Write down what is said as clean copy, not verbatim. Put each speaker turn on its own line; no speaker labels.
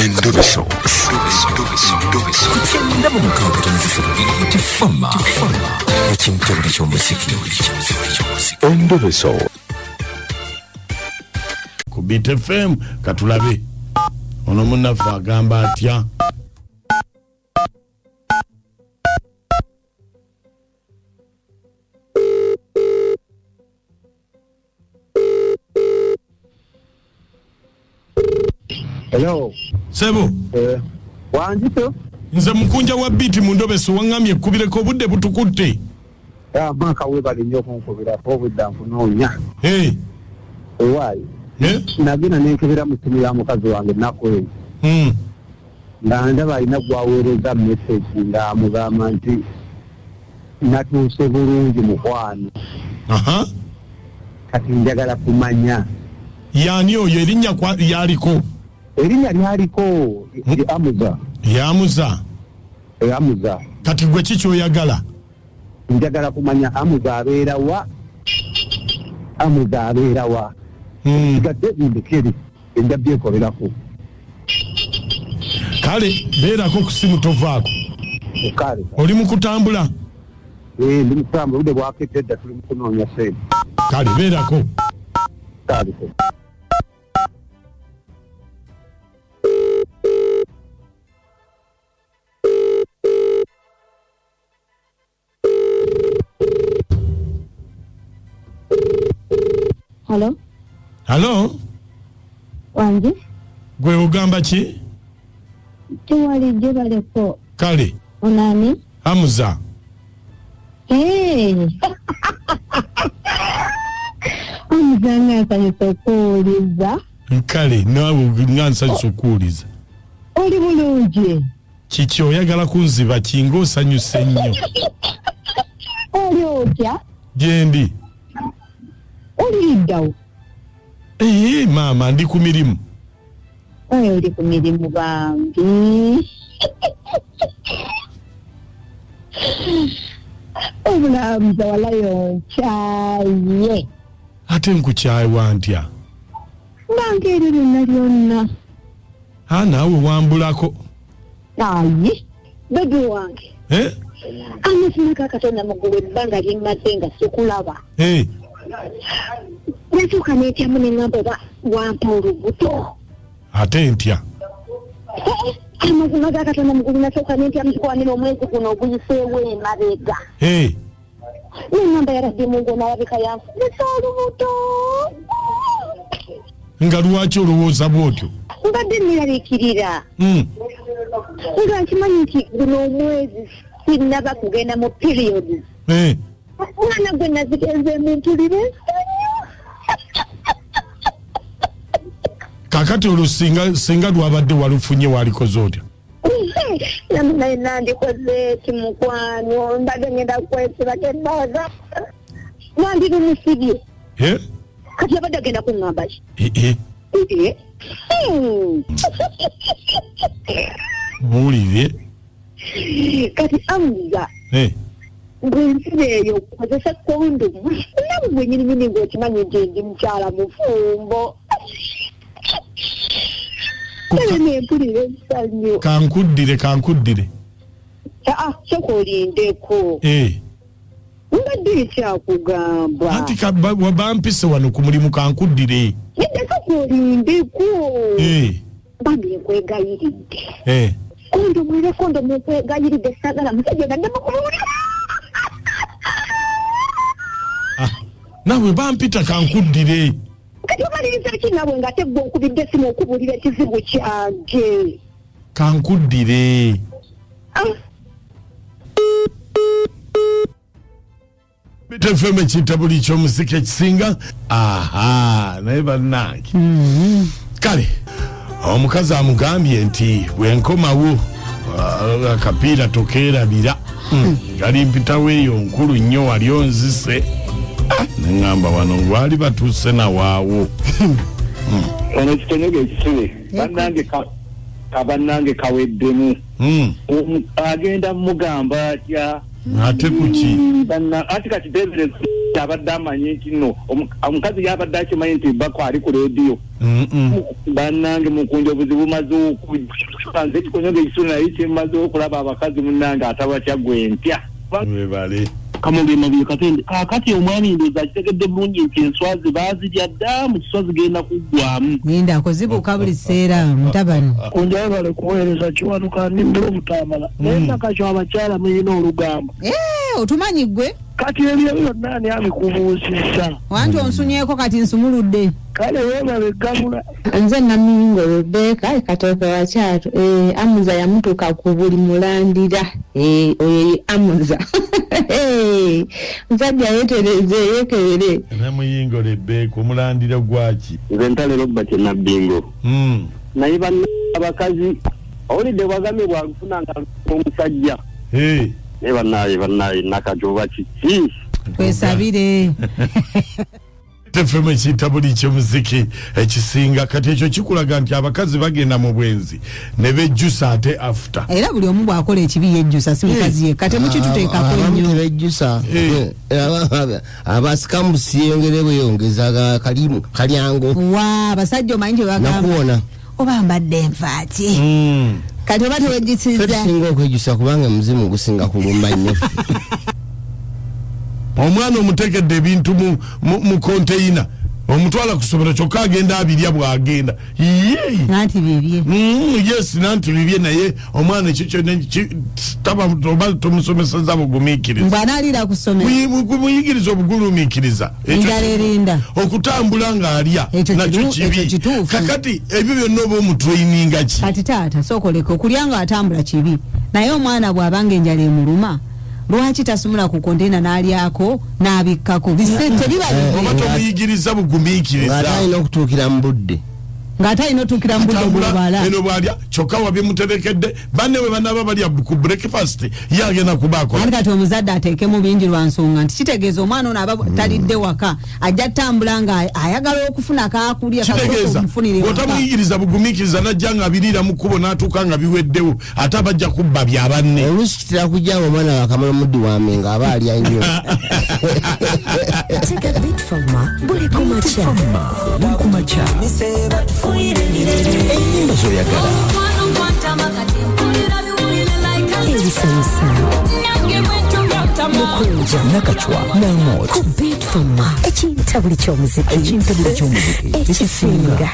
Endobeso. Kutenda mu mukaaga tonzifuna tifama. Ekintu buli ky'omuziki. Endobeso.
Ku Beat FM katulabe. Ono munnafu agamba atya.
Hello.
Sebo.
Wange to?
Nze Mukunja wa Beat mu Endobeso wangamye kubireko budde butukutte.
Ya maka webali nnyo kunkubira obudda nfunoonya. Why? Nagenda nenkebera mu simu ya mukazi wange nakwe. Nga ndaba alina gwaweereza message nga amugamba nti natuuse bulungi mukwano. Kati njagala kumanya.
Yani oyo erinnya yaliko?
Erinnya lyaliko Hamza.
Hamza.
Hamza.
Kati gwe kiki oyagala?
Njagala kumanya Hamza abeera wa? Hamza abeera wa? Gadde ndekeri endabyekolerako.
Kale beerako ku simu tovaako.
Kale.
Oli mu kutambula?
Ndi mu kutambula budde bwakedde tuli mu kunoonya sente.
Kale beerako.
Kale.
Hello? Wange?
Gwe ogamba ki?
Tewali gye baleko.
Kale.
Onani?
Hamza.
Hamza ngansanyusa okuwuliza.
Kale naawe ngansanyusa okuwuliza.
Oli bulungi.
Kiki oyagala kunziba kinga osanyuse nnyo?
Oli otya?
Gyendi.
Oli ddawo.
Maama ndi ku mirimu.
Oli ku mirimu bambi. Obulamuza walayo nkyaye.
Ate nkukyaye wantya?
Nange eri lyonna.
Naawe wambulako.
Ayi, bebi wange. Amafuneka Katonda mugulu ebbanga limmaze nga sikulaba. Nasooka neetyamu ne ngamba oba wampa olubuto.
Ate ntya?
Amazima ga Katonda mugulu nasooka neetyamu tukwanira omwezi guno oguyiseewo emabega. Ne ngamba yaradde mungu n'alabika yanfunisa olubuto.
Nga lwaki olowooza bw'otyo?
Mbadde neeraliikirira. Nga nkimanyi nti guno omwezi sinnaba kugenda mu periods. Mwana gwe nazigenzeemu mpulire.
Kakati olwo singa lwabadde walufunye walikoze otya?
Naye nandikoze eki mukwano mbadde ngenda kwesiba kembaaza. Nandirumusibye. Kati abadde agenda kuŋŋamba ki?
Muwulire.
Kati Hamza. Bwensiba eyo okukozesa kondomu nawe gwenyininyini ng'okimanyi nti ndi mukyala mufumbo. Nempulira essanyu.
Kankuddire.
Soka olindeko. Mbadde ekyakugamba.
Anti bampise wano ku mulimu kankuddire.
Nedda soka olindeko. Bambi nkwegayiridde. Kondomu nkwegayiridde Sagala musajja gadde mukulula.
Nawe bampita kankuddire.
Kati omaliriza ki nawe nga tegwa nkubidde simu okubuulira ekizibu kyange.
Kankuddire. Bitefeme kitabuli ky'omuziki ekisinga. Naye bannange. Kale omukazi amugambye nti bwenkomawo akapiira tokeerabira. Gali mpitawo eyo nkulu nnyo wali onzise. Nengamba wano ngwali batuuse nawaawo.
Ono kitonyege ekisule bannange kaweddemu. Agenda mugamba atya?
Ate kuki?
Ati kati David abadde amanye kino omukazi yabadde akimanyi nti bako ali ku leediyo bannange Mukunja obuzibu bumaze okukanze kikonyoga ekisolo naye kimaze okulaba abakazi munnange atabatya gwentya
webale
kamugema byo katende kakati omwami ndoza kitegedde bulungi nti enswazi bazirya dda mu kiswa zigenda kuggwamu
ninda akozibuka buli sseera mutabani
kunja bale kuweereza kiwanuka ndimbula obutamala naye nakakyo abakyala muyina olugamba
otumanyi gwe
kati ebyo byonna ani abikubuusisa
wanti onsunyeko kati nsumuludde
kale weebabe gabula
nze Namingo Rebecca katooke wa kyalo Hamza yamutuka ku buli mulandira oyo Hamza musajja yetereze yekebere
Namingo Rebecca omulandira gwaki
nze ntalero bate nabbingo naye abakazi olidde bwagame bwalufunanga omusajja banaye nakajoba kiki
twesabire
tefeme kitabuli ky'omuziki ekisinga kati ekyo kikulaga nti abakazi bagenda mu bwenzi ne bejjusa ate after
era buli omu bw'akola ekibi yejjusa si mukazi yekka temukituteekako nnyo
bejjusa abasikambusi yongere bweyongeza kalyango
wa abasajja omanyi gye bagamba
nakuwona
oba mbadde enfaaki kati oba tewejjusizza
tetusinga okwejjusa kubanga muzimu gusinga kulumba nnyo
omwana omutegedde ebintu mu konteyina omutwala kusomera kyokka agenda abirya bwagenda
nanti bibye
yes nanti bibye naye omwana ekyo oba tomusomeseza bugumiikiriza
bw'anaalira ku ssomero
muyigiriza obugulumiikiriza
enjala erinda
okutambula ng'alya nakyo kibi kakati ebyo byonna oba omutrayininga ki
kati taata sookoleka okulya ng'atambula kibi naye omwana bw'abanga enjala emuluma lwaki tasumula ku konteyina n'alyako n'abikkako
oba tomuyigiriza bugumiikiriza
ng'atalina okutuukira mu budde
ng'atalina otuukira mu budde bw'obala
eno bw'alya kyokka wabyemuterekedde banne bwe banaaba balya ku breakfast ye agenda kubaakola
andi kati omuzadde ateekemu bingi lwa nsonga nti kitegeeza omwana ono aba talidde waka ajja ttambula nga ayagala okufuna kaakulya
kitegeeza bw'otamuyigiriza bugumiikiriza najja nga abiriira mu kkubo n'atuuka nga biweddewo ate abajja kubba bya banne
oluusi kitera kujja nga omwana wakamala omuddi wame nga aba alya nnyo
buli kumakya ennyimba zoyagala ebisanyusa Mukunja nakachwa n'amooto ku beat from ma ekintabuli ky'omuziki ekisinga